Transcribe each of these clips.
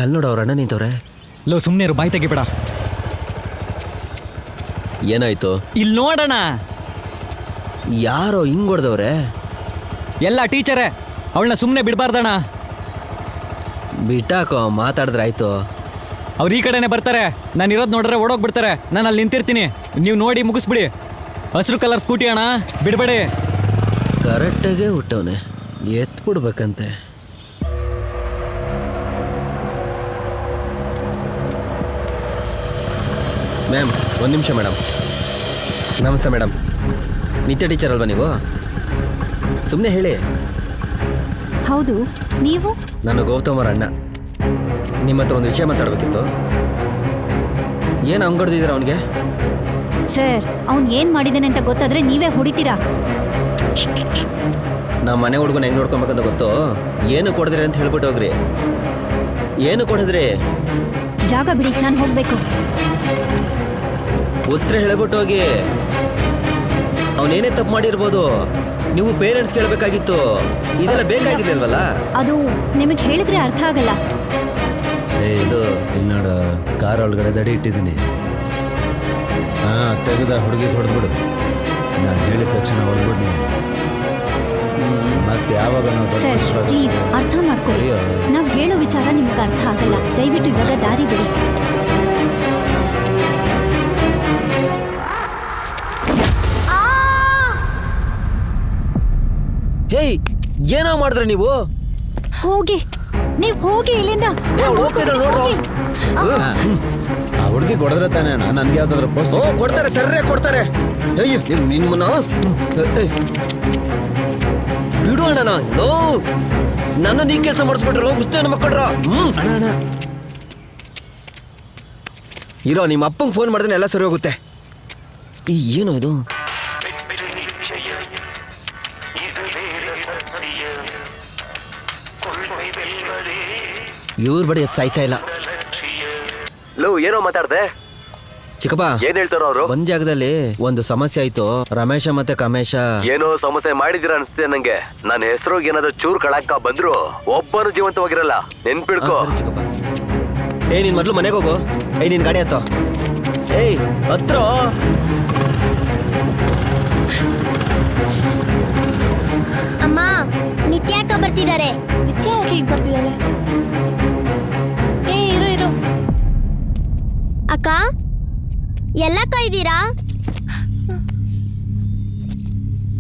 ಅಲ್ಲಿ ನೋಡು ಅವ್ರ ಅಣ್ಣ ನಿಂತವ್ರೆ. ಲೋ ಸುಮ್ಮನೆ ಬಾಯಿ ತೆಗಿಬೇಡ. ಏನಾಯ್ತು? ಇಲ್ಲಿ ನೋಡೋಣ. ಯಾರೋ ಹಿಂಗ್ ಹೊಡೆದವ್ರೆ? ಎಲ್ಲ ಟೀಚರೇ, ಅವಳನ್ನ ಸುಮ್ಮನೆ ಬಿಡಬಾರ್ದಣ್ಣ. ಬಿಟ್ಟಾಕೋ, ಮಾತಾಡಿದ್ರೆ ಆಯ್ತು. ಅವ್ರು ಈ ಕಡೆನೆ ಬರ್ತಾರೆ. ನಾನು ಇರೋದು ನೋಡ್ರೆ ಓಡೋಗ್ಬಿಡ್ತಾರೆ. ನಾನು ಅಲ್ಲಿ ನಿಂತಿರ್ತೀನಿ, ನೀವು ನೋಡಿ ಮುಗಿಸ್ಬಿಡಿ. ಹಸಿರು ಕಲರ್ ಸ್ಕೂಟಿ ಅಣ್ಣ, ಬಿಡಬೇಡಿ. ಕರೆಕ್ಟಾಗೇ ಹುಟ್ಟವನೆ, ಎತ್ಬಿಡ್ಬೇಕಂತೆ. ಮ್ಯಾಮ್, ಒಂದು ನಿಮಿಷ ಮೇಡಮ್. ನಮಸ್ತೆ ಮೇಡಮ್. ನಿತ್ಯ ಟೀಚರ್ ಅಲ್ವಾ ನೀವು? ಸುಮ್ಮನೆ ಹೇಳಿ. ಹೌದು, ನೀವು? ನಾನು ಗೌತಮ್ ಅವರ ಅಣ್ಣ. ನಿಮ್ಮ ಹತ್ರ ಒಂದು ವಿಷಯ ಮಾತಾಡಬೇಕಿತ್ತು. ಏನು ಹಂಗಡ್ದಿದ್ದೀರ ಅವನಿಗೆ? ಸರ್, ಅವ್ನು ಏನು ಮಾಡಿದ್ದಾನೆ ಅಂತ ಗೊತ್ತಾದ್ರೆ ನೀವೇ ಹೊಡಿತೀರಾ. ನಮ್ಮ ಮನೆ ಹುಡುಗನ ಹೆಂಗೆ ನೋಡ್ಕೊಬೇಕಂತ ಗೊತ್ತು. ಏನು ಕೊಡಿದ್ರಿ ಅಂತ ಹೇಳ್ಬಿಟ್ಟು ಹೋಗ್ರಿ. ಏನು ಕೊಡಿದ್ರಿ? ಜಾಗ ಬಿಡಿ, ನಾನು ಹೋಗ್ಬೇಕು. ಉತ್ತರ ಹೇಳ್ಬಿಟ್ಟು ಹೋಗಿ. ಅವನೇನೇ ತಪ್ಪು ಮಾಡಿರ್ಬೋದು, ನೀವು ಪೇರೆಂಟ್ಸ್ ಕೇಳಬೇಕಾಗಿತ್ತು. ಇದೆಲ್ಲ ಬೇಕಾಗಿರ್ಲಿಲ್ವಲ್ಲ? ಅದು ನಿಮಗೆ ಹೇಳಿದ್ರೆ ಅರ್ಥ ಆಗಲ್ಲ. ಇದು ಇನ್ನೋಡ ಕಾರ್ ಒಳಗಡೆ ದಡಿ ಇಟ್ಟಿದ್ದೀನಿ. ತೆಗೆದ ಹುಡುಗಿಗೆ ಹೊಡೆದ್ಬಿಡು. ನಾನು ಹೇಳಿದ ತಕ್ಷಣ ಹೊಡೆದ್ಬಿಡು ನೀನು. ಮತ್ತೆ ಯಾವಾಗ ಸರ್, ಪ್ಲೀಸ್ ಅರ್ಥ ಮಾಡ್ಕೊಳ್ಳಿ. ನಾವು ಹೇಳೋ ವಿಚಾರ ನಿಮ್ಗೆ ಅರ್ಥ ಆಗಲ್ಲ. ದಯವಿಟ್ಟು ಇವಾಗ ದಾರಿ ಬಿಡಿ. ಹೇಯ್, ಏನೋ ಮಾಡಿದ್ರೆ ನೀವು? ಹೋಗಿ, ನೀವು ಹೋಗಿ ಇಲ್ಲಿಂದ. ಆ ಹುಡುಗಿ ಕೊಡಿದ್ರೆ ತಾನೇ ನನ್ಗೆ ಯಾವ್ದಾದ್ರು ಪೋಸ್ಟ್? ಕೊಡ್ತಾರೆ, ಸರ್ರೇ ಕೊಡ್ತಾರೆ. ಅಯ್ಯೋ, ನಿಮ್ಮನ್ನ ಬಿಡು ಅಣ್ಣ. ನನ್ನ ಈ ಕೆಲಸ ಮಾಡಿಸ್ಬಿಟ್ರಲ್ಲ, ಹುಚ್ಚ ಮಕ್ಕಳ್ರ. ಇರೋ, ನಿಮ್ಮ ಅಪ್ಪಂಗೆ ಫೋನ್ ಮಾಡಿದ್ರೆ ಎಲ್ಲ ಸರಿ ಹೋಗುತ್ತೆ. ಏನು ಇದು? ಇವ್ರ ಬಡಿ ಸಾಯ್ತಾ ಇಲ್ಲ. ಲೋ, ಏನೋ ಮಾತಾಡ್ದೆ ಚಿಕ್ಕಪ್ಪ? ಏನ್ ಹೇಳ್ತಾರೋ ಅವರು? ಒಂದ್ ಜಾಗದಲ್ಲಿ ಒಂದು ಸಮಸ್ಯೆ ಆಯ್ತು. ರಮೇಶ ಮತ್ತೆ ಕಮೇಶ ಏನೋ ಸಮಸ್ಯೆ ಮಾಡಿದಿರ ಅನ್ಸುತ್ತೆ ನಂಗೆ. ನನ್ನ ಹೆಸರು ಏನಾದ್ರು ಚೂರ್ ಕಳಾಕ ಬಂದ್ರು ಒಬ್ಬನು ಜೀವಂತವಾಗಿರಲ್ಲ, ನೆನ್ಪಿಡ್ಕೋ. ಚಿಕ್ಕಪ್ಪ, ನೀನ್ ಮೊದ್ಲು ಮನೆಗೆ ಹೋಗು. ನಿನ್ ಗಾಡಿ ಹತ್ತೋ. ಹತ್ರ ಅಮ್ಮ, ನಿತ್ಯ ಅಕ್ಕ ಬರ್ತಿದ್ದಾರೆ. ನಿತ್ಯ ಯಾಕೆ ಈಗ ಬರ್ತಿದ್ದಾಳೆ? ಇರು ಅಕ್ಕ, ಎಲ್ಲಕ್ಕ ಇದ್ದೀರಾ?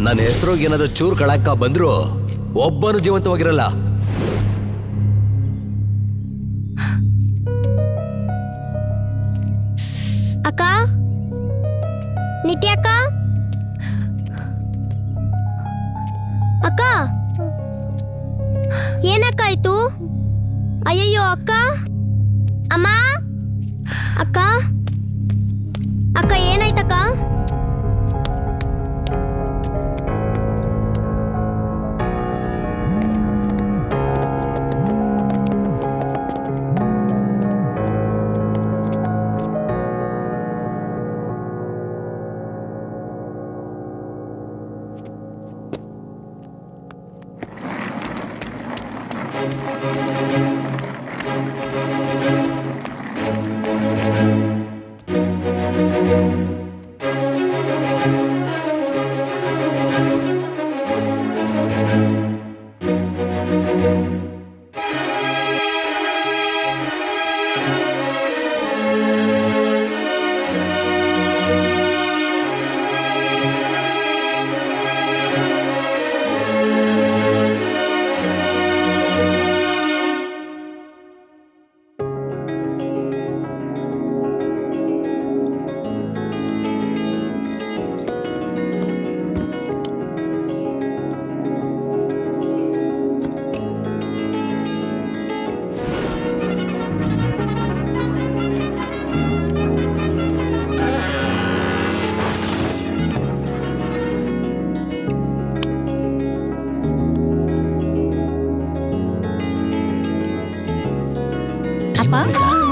ನನ್ನ ಹೆಸರು ಏನಾದ್ರು ಚೂರ್ ಕಳಾಕ ಬಂದ್ರು ಒಬ್ಬನು ಜೀವಂತವಾಗಿರಲ್ಲ. ಅಕ್ಕ, ನಿತ್ಯ ಅಕ್ಕ, ಅಕ್ಕ, ಏನಕ್ಕ ಆಯ್ತು? ಅಯ್ಯಯ್ಯೋ ಅಕ್ಕ, ಅಮ್ಮ, ಅಕ್ಕ, ಅಕ್ಕ ಏನಾಯ್ತಕ್ಕ?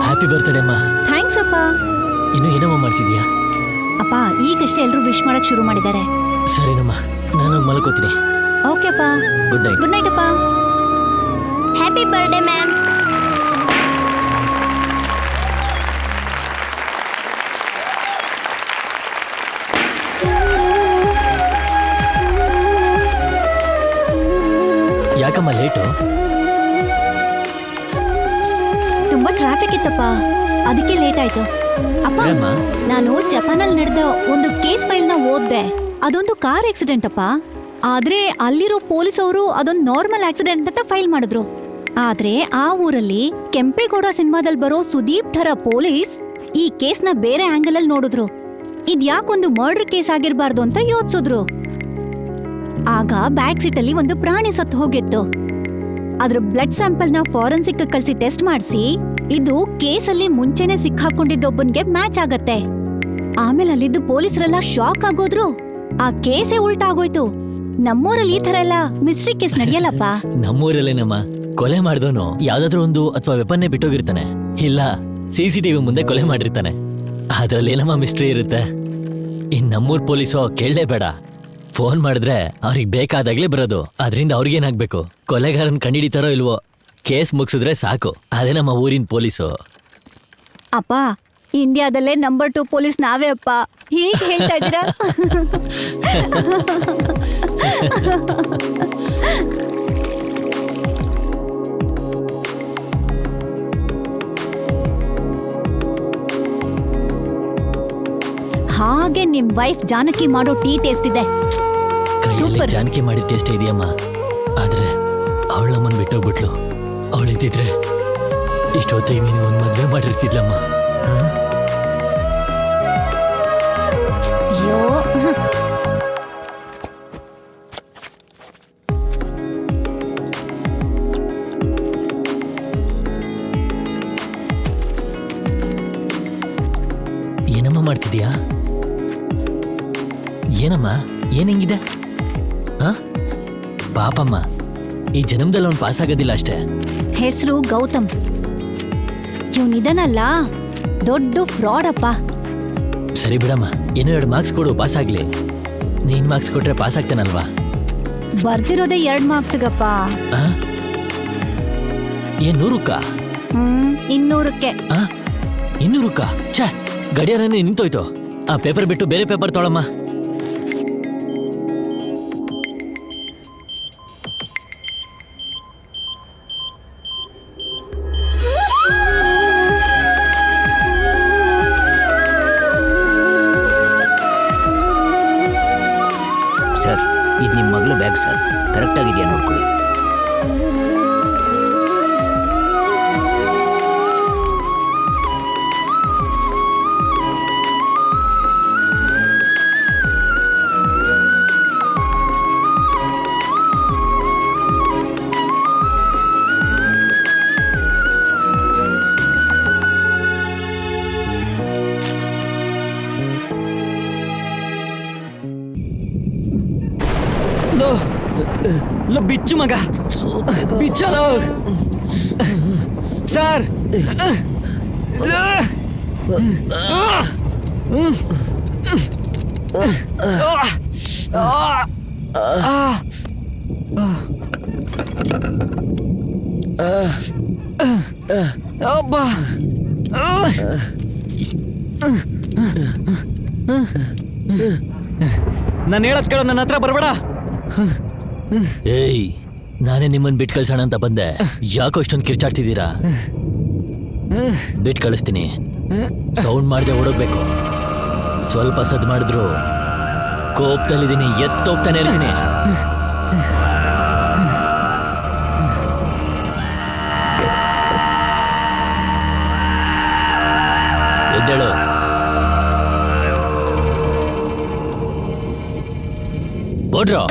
ಹ್ಯಾಪಿ ಬರ್ತ್ಡೇ ಅಮ್ಮ. ಥ್ಯಾಂಕ್ಸ್ ಅಪ್ಪ. ಇನ್ನು ಏನಮ್ಮ ಮಾಡ್ತಿದ್ಯಾ? ಅಪ್ಪ, ಈಗಷ್ಟೇ ಎಲ್ಲರೂ ವಿಶ್ ಮಾಡಕ್ ಶುರು ಮಾಡಿದ್ದಾರೆ. ಸರಿನಮ್ಮ, ನಾನು ಮಲ್ಕೋತೀನಿ. ಓಕೆ ಅಪ್ಪ, ಗುಡ್ ನೈಟ್. ಗುಡ್ ನೈಟ್ ಅಪ್ಪ. Happy birthday ma'am. ಲೇಟು? ತುಂಬಾ ಟ್ರಾಫಿಕ್ ಇತ್ತಪ್ಪ, ಅದಕ್ಕೆ ಲೇಟ್ ಆಯ್ತು. ಅಪ್ಪ, ಏನಮ್ಮ? ನಾನು ಜಪಾನಲ್ಲಿ ನಡೆದ ಒಂದು ಕೇಸ್ ಫೈಲ್ನ ಓದ್ದೆ. ಅದೊಂದು ಕಾರ್ ಆಕ್ಸಿಡೆಂಟ್ ಅಪ್ಪ. ಆದ್ರೆ ಅಲ್ಲಿರೋ ಪೊಲೀಸ್ ಅವರು ಅದೊಂದು ನಾರ್ಮಲ್ ಆಕ್ಸಿಡೆಂಟ್ ಅಂತ ಫೈಲ್ ಮಾಡಿದ್ರು. ಆದ್ರೆ ಆ ಊರಲ್ಲಿ ಕೆಂಪೇಗೌಡ ಸಿನಿಮಾದಲ್ಲಿ ಬರೋ ಸುದೀಪ್ ಥರ ಪೊಲೀಸ್ ಈ ಕೇಸ್ನ ಬೇರೆ ಆಂಗಲ್ ಅಲ್ಲಿ ನೋಡಿದ್ರು. ಇದ್ಯಾಕೊಂದು ಮರ್ಡರ್ ಕೇಸ್ ಆಗಿರ್ಬಾರ್ದು ಅಂತ ಯೋಚಿಸಿದ್ರು. ಆಗ ಬ್ಯಾಕ್ ಸೀಟ್ ಅಲ್ಲಿ ಒಂದು ಪ್ರಾಣಿ ಸತ್ತು ಹೋಗಿತ್ತು. ಅದ್ರ ಬ್ಲಡ್ ಸ್ಯಾಂಪಲ್ ನ ಫಾರೆನ್ಸಿಕ್ ಕಳ್ಸಿ ಟೆಸ್ಟ್ ಮಾಡಿಸಿ ಇದು ಕೇಸಲ್ಲಿ ಮುಂಚೆನೆ ಸಿಕ್ಕಾಕೊಂಡಿದ್ದೊಬ್ಬನ್ಗೆ ಮ್ಯಾಚ್ ಆಗತ್ತೆ. ಆಮೇಲೆ ಅಲ್ಲಿದ್ದು ಪೊಲೀಸರೆಲ್ಲ ಶಾಕ್ ಆಗೋದ್ರು. ಆ ಕೇಸೇ ಉಲ್ಟಾಗೋಯ್ತು. ನಮ್ಮೂರಲ್ಲಿ ಈ ತರ ಎಲ್ಲ ಮಿಸ್ಟ್ರಿ ಕೇಸ್ ನಡೆಯಲ್ಲಪ್ಪ. ನಮ್ಮೂರಲ್ಲೇನಮ್ಮ, ಕೊಲೆ ಮಾಡ್ದವನು ಯಾವ್ದಾದ್ರು ಒಂದು ಅಥವಾ ವೆಪನ್ನೇ ಬಿಟ್ಟೋಗಿರ್ತಾನೆ, ಇಲ್ಲ CCTV ಮುಂದೆ ಕೊಲೆ ಮಾಡಿರ್ತಾನೆ. ಅದ್ರಲ್ಲಿ ಏನಮ್ಮ ಮಿಸ್ಟ್ರಿ ಇರುತ್ತೆ? ಇನ್ ನಮ್ಮೂರ್ ಪೊಲೀಸು ಕೇಳಲೇಬೇಡ. ಫೋನ್ ಮಾಡಿದ್ರೆ ಅವ್ರಿಗೆ ಬೇಕಾದಾಗ್ಲೇ ಬರೋದು. ಅದರಿಂದ ಅವ್ರಿಗೇನಾಗ್ಬೇಕು? ಕೊಲೆಗಾರನ್ ಕಂಡಿಡಿತಾರೋ ಇಲ್ವೋ, ಕೇಸ್ ಮುಗಿಸಿದ್ರೆ ಸಾಕು. ಅದೇ ನಮ್ಮ ಊರಿನ ಪೊಲೀಸು. ಅಪ್ಪ, ಇಂಡಿಯಾದಲ್ಲೇ ನಂಬರ್ 2 ಪೊಲೀಸ್ ನಾವೇ ಅಪ್ಪ. ಹೀಗೆ ಹೇಳ್ತಾ ಇದ್ದೀರಾ? ಹಾಗೆ ನಿಮ್ ವೈಫ್ ಜಾನಕಿ ಮಾಡೋ ಟೀ ಟೇಸ್ಟ್ ಇದೆ. ಕೈಯಲ್ಲಿ Super. ಜಾನಕಿ ಮಾಡಿದ ಟೇಸ್ಟ್ ಇದೆಯಮ್ಮ. ಆದ್ರೆ ಅವಳ ನಮ್ಮನ್ ಬಿಟ್ಟೋಗ್ಬಿಟ್ಲು. ಅವಳಿದ್ದಿದ್ರೆ ಇಷ್ಟೊತ್ತಿಗೆ ನೀನು ಒಂದ್ ಮದ್ವೆ ಮಾಡಿರ್ತಿದ್ಲಮ್ಮ. ಅಯ್ಯೋ, ಏನಮ್ಮ ಮಾಡ್ತಿದ್ಯಾ? ಏನಮ್ಮ, ಏನ್ ಹಿಂಗಿದೆ? ಪಾಪಮ್ಮ, ಈ ಜನ್ಮದಲ್ಲಿ ಅವ್ನು ಪಾಸ್ ಆಗೋದಿಲ್ಲ ಅಷ್ಟೇ. ಹೆಸರು ಗೌತಮ್. ಇವನಿದನಲ್ಲ ದೊಡ್ಡ ಫ್ರಾಡ್ ಅಪ್ಪ. ಸರಿ ಬಿಡಮ್ಮ, ಏನೋ 2 ಮಾರ್ಕ್ಸ್ ಕೊಡು, ಪಾಸ್ ಆಗ್ಲಿ. ನೀನ್ ಮಾರ್ಕ್ಸ್ ಕೊಟ್ರೆ ಪಾಸ್ ಆಗ್ತಾನಲ್ವಾ? ಬರ್ತಿರೋದೇ 2 ಮಾರ್ಕ್ಸ್ಗಪ್ಪ. ಏನ್ 100ಕ್ಕ? 200ಕ್ಕೆ. 200ಕ್ಕ? ಛೇ, ಗಡಿಯಾರನೇ ನಿಂತೋಯ್ತು. ಆ ಪೇಪರ್ ಬಿಟ್ಟು ಬೇರೆ ಪೇಪರ್ ತೊಳಮ್ಮ. ಸರ್, ಇದು ನಿಮ್ಮ ಮಗಳ ಬ್ಯಾಗ್ ಸರ್. ಕರೆಕ್ಟಾಗಿದೆಯಾ ನೋಡ್ಕೊಳ್ಳಿ. ಲೋ ಬಿಚ್ಚು ಮಗ, ಬಿಚ್ಚಲೋ ಸರ್. ಅಬ್ಬಾ, ನಾನು ಹೇಳದ್ ಕೇಳೋ, ನನ್ನ ಹತ್ರ ಬರಬೇಡ. ಏಯ್, ನಾನೇ ನಿಮ್ಮನ್ನ ಬಿಟ್ಟು ಕಳ್ಸೋಣ ಅಂತ ಬಂದೆ. ಯಾಕೋ ಇಷ್ಟೊಂದು ಕಿರ್ಚಾಡ್ತಿದ್ದೀರಾ? ಬಿಟ್ಟು ಕಳಿಸ್ತೀನಿ. ಸೌಂಡ್ ಮಾಡದೆ ಓಡೋಗ್ಬೇಕು. ಸ್ವಲ್ಪ ಸದ್ ಮಾಡಿದ್ರು ಕೋಪದಲ್ಲಿದ್ದೀನಿ, ಎತ್ತೋಗ್ತಾನೆ ಇರ್ತೀನಿ. ಎದ್ದೇಳು. ಓಡ್ರೋ.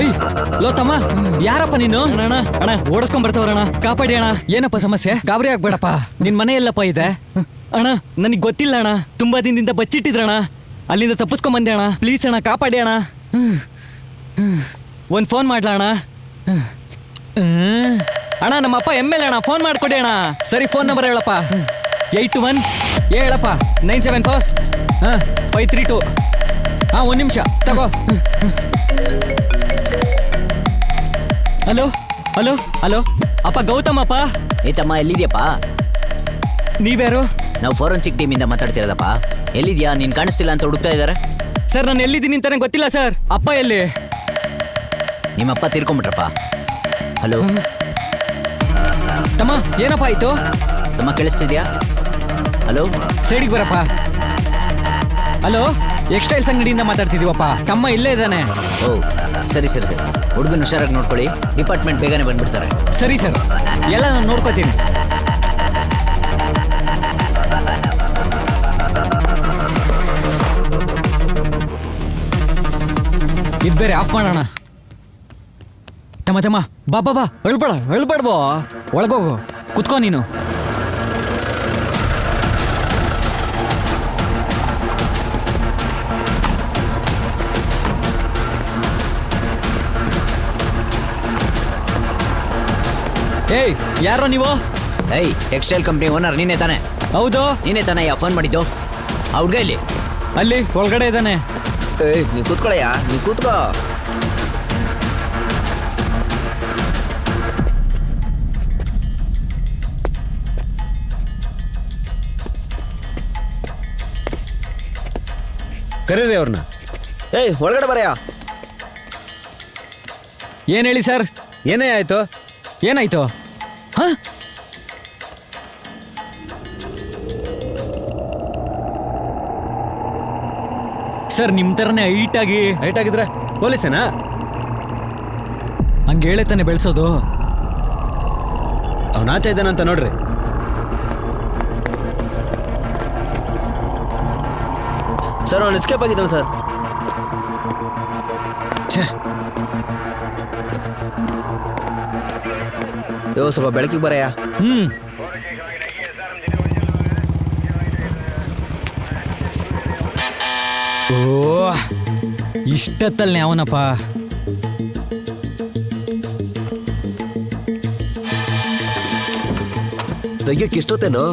ಏಯ್ ಲೋ ತಮ್ಮ ಯಾರಪ್ಪ ನೀನು ಅಣ್ಣ ಅಣ್ಣ ಓಡಿಸ್ಕೊಂಡ್ ಬರ್ತವ್ರಣ್ಣ ಕಾಪಾಡಿ ಅಣ್ಣ ಏನಪ್ಪ ಸಮಸ್ಯೆ ಗಾಬರಿ ಆಗ್ಬೇಡಪ್ಪ ನಿನ್ ಮನೆ ಎಲ್ಲಪ್ಪ ಇದೆ ಅಣ್ಣ ನನಗೆ ಗೊತ್ತಿಲ್ಲ ಅಣ್ಣ ತುಂಬಾ ದಿನದಿಂದ ಬಚ್ಚಿಟ್ಟಿದ್ರಣ್ಣ ಅಲ್ಲಿಂದ ತಪ್ಪಿಸ್ಕೊಂಡ್ ಬಂದೆ ಅಣ್ಣ ಪ್ಲೀಸ್ ಅಣ್ಣ ಕಾಪಾಡಿ ಅಣ್ಣ ಒಂದು ಫೋನ್ ಮಾಡ್ಲಾ ಅಣ್ಣ ಅಣ್ಣ ನಮ್ಮಪ್ಪ ಎಮ್.ಎಲ್.ಎ ಅಣ್ಣ ಫೋನ್ ಮಾಡ್ಕೊಡಿ ಅಣ್ಣ ಸರಿ ಫೋನ್ ನಂಬರ್ ಹೇಳಪ್ಪ 821 ಹೇಳಪ್ಪ 974 ಹಾಂ 532 ಹಾಂ ಒಂದು ನಿಮಿಷ ತಗೋ ಹಲೋ ಹಲೋ ಹಲೋ ಅಪ್ಪ ಗೌತಮ್ ಅಪ್ಪ ಏತಮ್ಮ ಎಲ್ಲಿದ್ಯಪ್ಪ? ನೀವ್ಯಾರು ನಾವು ಫೋರೆನ್ಸಿಕ್ ಟೀಮಿಂದ ಮಾತಾಡ್ತಿರೋದಪ್ಪ. ಎಲ್ಲಿದ್ಯಾ? ನೀನ್ ಕಾಣಿಸ್ತಿಲ್ಲ ಅಂತ ಹುಡುಕ್ತಾ ಇದ್ದಾರೆ. ಸರ್ ನಾನು ಎಲ್ಲಿದ್ದೀನಿ ಅಂತಾನೆ ಗೊತ್ತಿಲ್ಲ ಸರ್. ಅಪ್ಪ ಎಲ್ಲಿ? ನಿಮ್ಮಪ್ಪ ತೀರ್ಕೊಂಬಿಟ್ರಪ್ಪ. ಹಲೋ ತಮ್ಮ ಏನಪ್ಪ ಆಯ್ತು? ತಮ್ಮ ಕೇಳಿಸ್ತಿದ್ಯಾ? ಹಲೋ ಸೈಡಿಗೆ ಬರಪ್ಪ. ಹಲೋ ಎಕ್ಸ್ಟೈಲ್ಸ್ ಅಂಗಡಿಯಿಂದ ಮಾತಾಡ್ತಿದೀವಪ್ಪ. ತಮ್ಮ ಇಲ್ಲೇ ಇದ್ದಾನೆ. ಓ ಸರಿ ಸರಿ ಸರಿ. ಹುಡುಗನ ಹುಷಾರಾಗಿ ನೋಡ್ಕೊಳ್ಳಿ. ಡಿಪಾರ್ಟ್ಮೆಂಟ್ ಬೇಗನೆ ಬಂದ್ಬಿಡ್ತಾರೆ. ಸರಿ ಸರ್, ಎಲ್ಲ ನಾನು ನೋಡ್ಕೋತೀನಿ. ಇದು ಬೇರೆ ಆಫ್ ಮಾಡೋಣ. ತಮ್ಮ ತಮ್ಮ ಬಾ ಬಾ ಬಾ, ಅಳ್ಬೇಡ್ಬೋ, ಒಳಗೋಗು, ಕುತ್ಕೋ ನೀನು. ಏಯ್ ಯಾರೋ ನೀವು? ಏಯ್ ಟೆಕ್ಸ್ಟೈಲ್ ಕಂಪ್ನಿ ಓನರ್ ನೀನೇ ತಾನೆ? ಹೌದು ನೀನೇ ತಾನೆ ಫೋನ್ ಮಾಡಿದ್ದು? ಆ ಹುಡುಗ ಇಲ್ಲಿ ಅಲ್ಲಿ ಒಳಗಡೆ ಇದ್ದಾನೆ. ಏಯ್ ನೀ ಕೂತ್ಕೊಳ್ಳಯ್ಯ, ನೀ ಕೂತ್ಕೋ. ಕರೀರಿ ಅವ್ರನ್ನ. ಏಯ್ ಒಳಗಡೆ ಬರಯ್ಯ. ಏನ್ ಹೇಳಿ ಸರ್? ಏನೇ ಆಯ್ತು? ಏನಾಯ್ತು? ಹಾ ಸರ್ ನಿಮ್ ತರನೇ ಹೈಟ್ ಆಗಿದ್ರೆ ಪೊಲೀಸೇನಾ? ಹಂಗೆ ಹೇಳೆ ತಾನೆ ಬೆಳೆಸೋದು. ಅವ್ನು ಆಚೆ ಇದ್ದಾನಂತ ನೋಡ್ರಿ. ಸರ್ ಅವ್ನು ಎಸ್ಕೇಪ್ ಆಗಿದ್ದಾನೆ ಸರ್. ಸ್ವಲ್ಪ ಬೆಳಕಿಗೆ ಬರಯ್ಯ. ಓ ಇಷ್ಟತ್ತಲ್ನೇ ಅವನಪ್ಪ. ತೆಗಿಯಕ್ಕೆ ಇಷ್ಟೊತ್ತೇನೋ?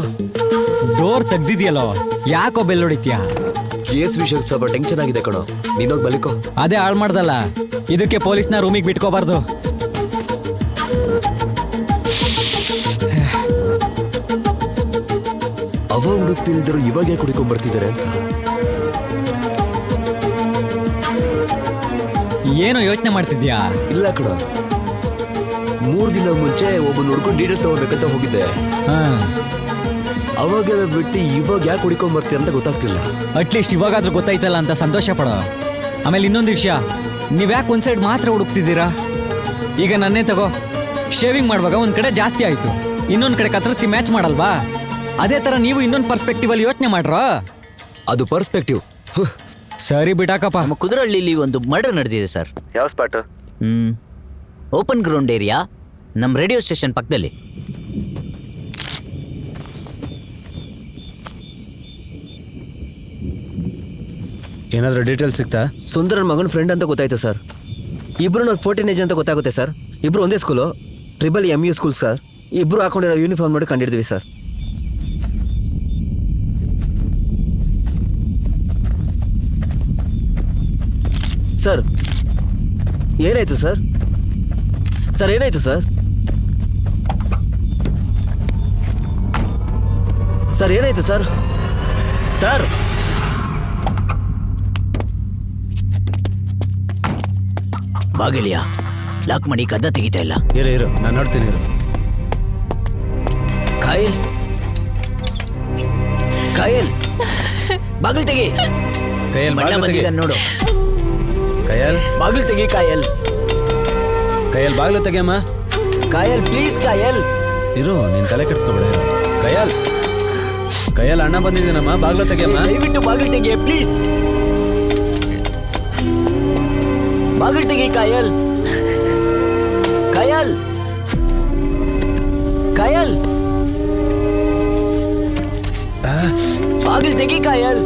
ಡೋರ್ ತೆಗ್ದಿದ್ಯಲ್ಲೋ, ಯಾಕೋ ಬೆಲ್ ಹೊಡಿತ್ಯಾ? ಕೇಸ್ ವಿಷಯ ಸ್ವಲ್ಪ ಟೆನ್ಷನ್ ಆಗಿದೆ ಕಣೋ, ನೀನೋಗಿ ಬಲಿಕೋ. ಅದೇ ಹಾಳು ಮಾಡ್ದಲ್ಲ, ಇದಕ್ಕೆ ಪೊಲೀಸ್ನ ರೂಮಿಗೆ ಬಿಟ್ಕೋಬಾರ್ದು. ಅವ ಹುಡುಕ್ತಿಲ್ದರು ಇವಾಗೇ ಕುಡಿಕೊಂಡ್ ಬರ್ತಿದ್ದಾರೆ. ಏನೋ ಯೋಚನೆ ಮಾಡ್ತಿದ್ಯಾ? ಇಲ್ಲ ಕಣ, 3 ದಿನ ಮುಂಚೆ ಒಬ್ಬನ ಹುಡ್ಕೊಂಡು ಡೀಟೇಲ್ ತಗೋಬೇಕಂತ ಹೋಗಿದ್ದೆ. ಅವಾಗ ಬಿಟ್ಟು ಇವಾಗ ಯಾಕೆ ಹುಡ್ಕೊಂಡ್ ಬರ್ತೀರ ಅಂತ ಗೊತ್ತಾಗ್ತಿಲ್ಲ. ಅಟ್ಲೀಸ್ಟ್ ಇವಾಗಾದ್ರೂ ಗೊತ್ತಾಯ್ತಲ್ಲ ಅಂತ ಸಂತೋಷ ಪಡೋ. ಆಮೇಲೆ ಇನ್ನೊಂದು ವಿಷಯ, ನೀವ್ಯಾಕೆ ಒಂದ್ ಸೈಡ್ ಮಾತ್ರ ಹುಡುಕ್ತಿದ್ದೀರಾ? ಈಗ ನನ್ನೇ ತಗೋ, ಶೇವಿಂಗ್ ಮಾಡುವಾಗ ಒಂದ್ ಕಡೆ ಜಾಸ್ತಿ ಆಯ್ತು, ಇನ್ನೊಂದ್ ಕಡೆ ಕತ್ತರಿಸಿ ಮ್ಯಾಚ್ ಮಾಡಲ್ವಾ? ಅದೇ ತರ ನೀವು ಇನ್ನೊಂದು ಪರ್ಸ್ಪೆಕ್ಟಿವ್ ಅಲ್ಲಿ ಯೋಚನೆ ಮಾಡ್ರೋ. ಅದು ಪರ್ಸ್ಪೆಕ್ಟಿವ್. ಸರಿ ಬಿಡಾಕಪ್ಪ. ನಮ್ಮ ಕುದುರಹಳ್ಳಿಲಿ ಒಂದು ಮರ್ಡರ್ ನಡೆದಿದೆ ಸರ್. ಯಾವ ಸ್ಪಾಟ್? ಓಪನ್ ಗ್ರೌಂಡ್ ಏರಿಯಾ, ನಮ್ಮ ರೇಡಿಯೋ ಸ್ಟೇಷನ್ ಪಕ್ಕದಲ್ಲಿ. ಏನಾದರೂ ಡೀಟೇಲ್ಸ್ ಸಿಗ್ತಾ? ಸುಂದರನ್ ಮಗನ ಫ್ರೆಂಡ್ ಅಂತ ಗೊತ್ತಾಯ್ತು ಸರ್. ಇಬ್ರು 14 ಏಜ್ ಅಂತ ಗೊತ್ತಾಗುತ್ತೆ ಸರ್. ಇಬ್ರು ಒಂದೇ ಸ್ಕೂಲು, MU ಸ್ಕೂಲ್ ಸರ್. ಇಬ್ರು ಹಾಕೊಂಡಿರೋ ಯೂನಿಫಾರ್ಮ್ ನೋಡಿ ಕಂಡಿಡ್ತೀವಿ ಸರ್. ಸರ್ ಏನಾಯ್ತು ಸರ್? ಸರ್ ಏನಾಯ್ತು ಸರ್? ಸರ್ ಏನಾಯ್ತು ಸರ್? ಸರ್ ಬಾಗಿಲಿಯಾ ಲಾಕ್ ಮಾಡಿ ಕದ್ದ ತೆಗಿತಾ ಇಲ್ಲ. ಇರು ನಾನು ನೋಡ್ತೀನಿ. ಕಾಯಲ್ ಕಾಯಲ್ ಬಾಗಿಲು ತೆಗಿ. ಕೈಯಲ್ಲಿ ಮಣ್ಣ ಬಂದಿದ್ದಾನೆ ನೋಡು. ಕೈಯಲ್ಲಿ ಬಾಗಿಲು ತೆಗಿ ಕಾಯಲ್. ಬಾಗಿಲು ತೆಗಿಯಮ್ಮ. ಕಾಯಲ್ ಪ್ಲೀಸ್ ಕಾಯಲ್. ಇರು, ನೀನ್ ತಲೆ ಕೆಡ್ಸ್ಕೊಬೇಡ. ಕೈಯಲ್ಲಿ ಅಣ್ಣ ಬಂದಿದ್ದೀನಮ್ಮ, ಬಾಗಿಲು ತೆಗಿಯಮ್ಮ. ದಯವಿಟ್ಟು ಬಾಗಿಲು ತೆಗಿಯ ಪ್ಲೀಸ್. ಬಾಗಿಲು ತೆಗಿ ಕಾಯಲ್. ಕಾಯಲ್ ಕಾಯಲ್ ಬಾಗಿಲು ತೆಗಿ ಕಾಯಲ್.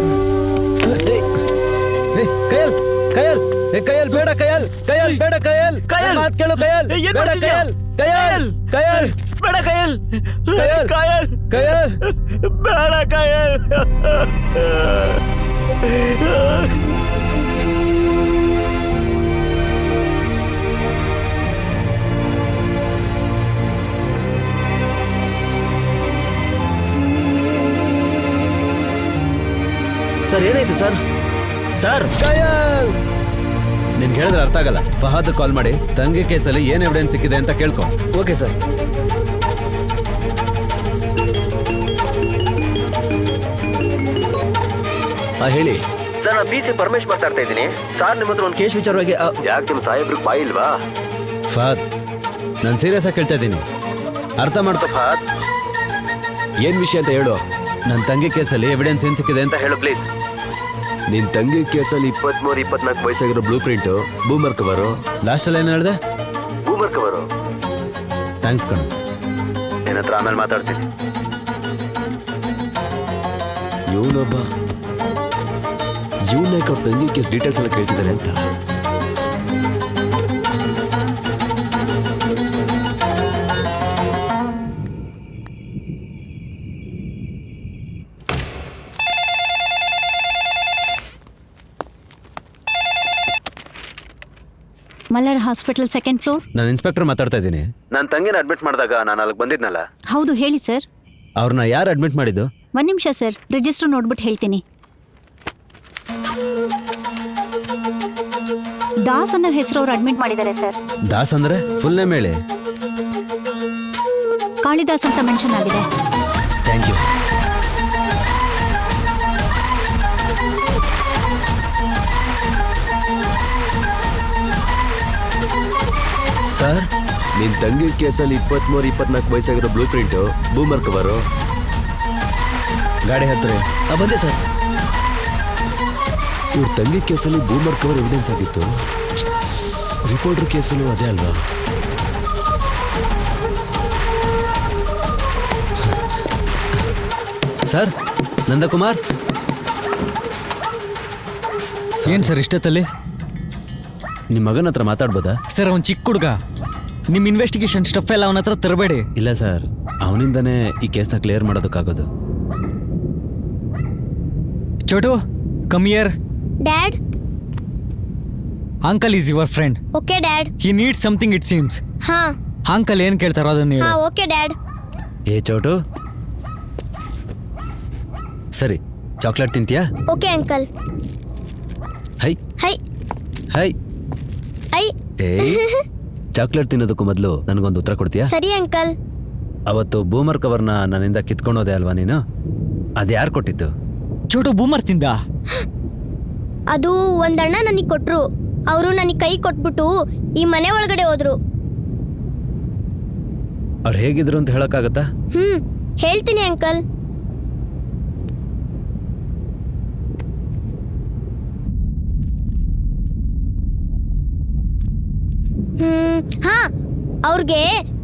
ಕಯಲ್ ಕಯಲ್ ಕಯಲ್ ಬೇಡ ಕಯಲ್ ಕಯಲ್ ಬೇಡ ಕಯಲ್ ಕಯಲ್ ಮಾತ್ ಕೇಳು ಕಯಲ್ ಬೇಡ ಕಯಲ್ ಕಯಲ್ ಕಯಲ್ ಬೇಡ ಕಾಯಲ್. ಕಯಲ್ ಕಾಯಲ್ ಕಯಲ್ ಬೇಡ ಕಾಯಲ್. ಸರ್ ಏನಾಯ್ತು ಸರ್? ಸರ್ ಕಯಲ್ ನಿನ್ಗೆ ಹೇಳಿದ್ರೆ ಅರ್ಥ ಆಗಲ್ಲ. ಫಹದ್ ಕಾಲ್ ಮಾಡಿ ತಂಗಿ ಕೇಸಲ್ಲಿ ಏನ್ ಎವಿಡೆನ್ಸ್ ಸಿಕ್ಕಿದೆ ಅಂತ ಕೇಳ್ಕೊ. Okay sir. ಹೇಳಿ ಸರ್, ನಾನು ಬಿ ಸಿ ಪರಮೇಶ್ ಮಾತಾಡ್ತಾ ಇದ್ದೀನಿ ಸರ್. ನಿಮ್ಮ ಹತ್ರ ಒಂದು ಕೇಸ್ ವಿಚಾರವಾಗಿ ಯಾಕೆ ನಿಮ್ಮ ಸಾಹೇಬ್ರಿಗೆ ಬಾಯಿ ಇಲ್ವಾ? ಫಹದ್ ನಾನು ಸೀರಿಯಸ್ ಆಗಿ ಕೇಳ್ತಾ ಇದ್ದೀನಿ, ಅರ್ಥ ಮಾಡ್ಕೊ. ಫಹದ್, ಏನ್ ವಿಷಯ ಅಂತ ಹೇಳು. ನನ್ನ ತಂಗಿ ಕೇಸಲ್ಲಿ ಎವಿಡೆನ್ಸ್ ಏನ್ ಸಿಕ್ಕಿದೆ ಅಂತ ಅಂತ ಹೇಳು ಪ್ಲೀಸ್. ನಿನ್ ತಂಗಿ ಕೇಸಲ್ಲಿ 23-24 ವಯಸ್ಸಾಗಿರೋ ಬ್ಲೂ ಪ್ರಿಂಟ್, ಬೂಮರ್ ಕವರು. ಲಾಸ್ಟಲ್ಲಿ ಏನು ಹೇಳಿದೆ? ಬೂಮರ್ ಕವರು. ಥ್ಯಾಂಕ್ಸ್ ಕಣು. ನಿನ್ನ ಹತ್ರ ಆಮೇಲೆ ಮಾತಾಡ್ತೀನಿ. ಇವನೊಬ್ಬ ಇವನ್ಯಾಕೆ ಅವ್ರ ತಂಗಿ ಕೇಸ್ ಡೀಟೇಲ್ಸ್ ಎಲ್ಲ ಕೇಳ್ತಿದ್ದಾರೆ ಅಂತ. Muller hospital second floor. ನಾನು ಇನ್ಸ್ಪೆಕ್ಟರ್ ಮಾತಾಡ್ತಾ ಇದ್ದೀನಿ. ನನ್ನ ತಂಗಿನ ಅಡ್ಮಿಟ್ ಮಾಡಿದಾಗ ನಾನು ಅಲ್ಲಿಗೆ ಬಂದಿದ್ನಲ್ಲ. ಹೌದು, ಹೇಳಿ ಸರ್. ಅವ್ರನ್ನ ಯಾರು ಅಡ್ಮಿಟ್ ಮಾಡಿದ್ದು? ಒಂದ್ ನಿಮಿಷ ಸರ್, ರಿಜಿಸ್ಟರ್ ನೋಡ್ಬಿಟ್ಟು ಹೇಳ್ತೀನಿ. ದಾಸ್ ಅನ್ನೋ ಹೆಸರು ಅವ್ರು ಅಡ್ಮಿಟ್ ಮಾಡಿದ್ದಾರೆ ಸರ್. ದಾಸ್ ಅಂದ್ರೆ ಫುಲ್ ನೇಮ್ ಹೇಳಿ. ಕಾಳಿದಾಸ್ ಅಂತ ಮೆನ್ಷನ್ ಆಗಿದೆ. Thank you. ಸರ್, ನಿನ್ ತಂಗಿ ಕೇಸಲ್ಲಿ 23-24 ವಯಸ್ಸಾಗಿರೋ ಬ್ಲೂ ಪ್ರಿಂಟ್, ಬೂಮರ್ ಕವರು. ಗಾಡಿ ಹತ್ತಿರ ಬಂದೆ ಸರ್. ಇವ್ರ ತಂಗಿ ಕೇಸಲ್ಲಿ ಬೂಮರ್ ಕವರ್ ಎವಿಡೆನ್ಸ್ ಆಗಿತ್ತು. ರಿಪೋರ್ಟರ್ ಕೇಸಲ್ಲೂ ಅದೇ ಅಲ್ವಾ? ಸರ್, ನಂದಕುಮಾರ್. ಏನ್ ಸರ್ ಇಷ್ಟೊತ್ತಲ್ಲಿ? ನಿಮ್ಮ ಮಗನ ಹತ್ರ ಮಾತಾಡ್ಬೋದಾ? ಸರ್ ಅವ್ನು ಚಿಕ್ಕ ಹುಡುಗ, ನಿಮ್ಮ ಇನ್ವೆಸ್ಟಿಗೇಷನ್ ಸ್ಟಫ್ ಎಲ್ಲ ಅವನ ಹತ್ರ ತರಬೇಡಿ. ಇಲ್ಲ ಸರ್, ಅವನಿಂದನೇ ಈ ಕೇಸ್ನ ಕ್ಲಿಯರ್ ಮಾಡೋದಕ್ಕಾಗೋದು. Chotu, come here. Dad. Uncle is your friend. Okay dad. He need something it seems. ಹಾ ಅಂಕಲ್ ಏನ್ ಕೇಳ್ತಾರೋ ಅದನ್ನ ಹಾ ಹೇಳು. Okay dad. ಏ ಚೌಟು, ಸರಿ, ಚಾಕ್ಲೇಟ್ ತಿಂತೀಯಾ? Okay uncle. Hi hi hi. ಐ. ಏ ಚಾಕ್ಲೇಟ್ ತಿನ್ನೋದಕ್ಕೂ ಮೊದಲು ನನಗೊಂದು ಉತ್ತರ ಕೊಡ್ತೀಯಾ? ಸರಿ ಅಂಕಲ್. ಅವತ್ತು ಬೂಮರ್ ಕವರ್ನ ನನ್ನಿಂದ ಕಿತ್ಕೊಂಡೋದೆ ಅಲ್ವಾ ನೀನು? ಅದು ಯಾರು ಕೊಟ್ಟಿದ್ದು? ಚೋಟು ಬೂಮರ್ ತಿಂದ. ಅದು ಒಂದಣ್ಣ ನನಗೆ ಕೊಟ್ರು. ಅವರು ನನಗೆ ಕೈ ಕೊಟ್ಬಿಟ್ಟು ಈ ಮನೆ ಒಳಗಡೆ ಹೋದ್ರು. ಅವ್ರು ಹೇಗಿದ್ರು ಅಂತ ಹೇಳೋಕ್ಕಾಗತ್ತಾ? ಹೇಳ್ತೀನಿ ಅಂಕಲ್. ಹಾ, ಅವ್ರಿಗೆ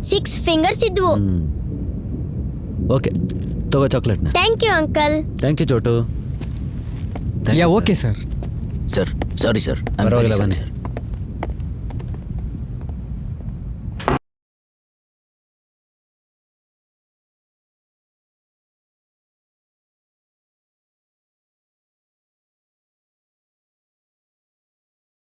6 ಫಿಂಗರ್ಸ್ ಇದ್ವು. ಓಕೆ, ತಗೋ ಚಾಕ್ಲೇಟ್ನ. Thank you uncle. Thank you Chotu. Yeah okay sir. Sir sorry sir. ಪರವಾಗಿಲ್ಲ, ಬನ್ನಿ.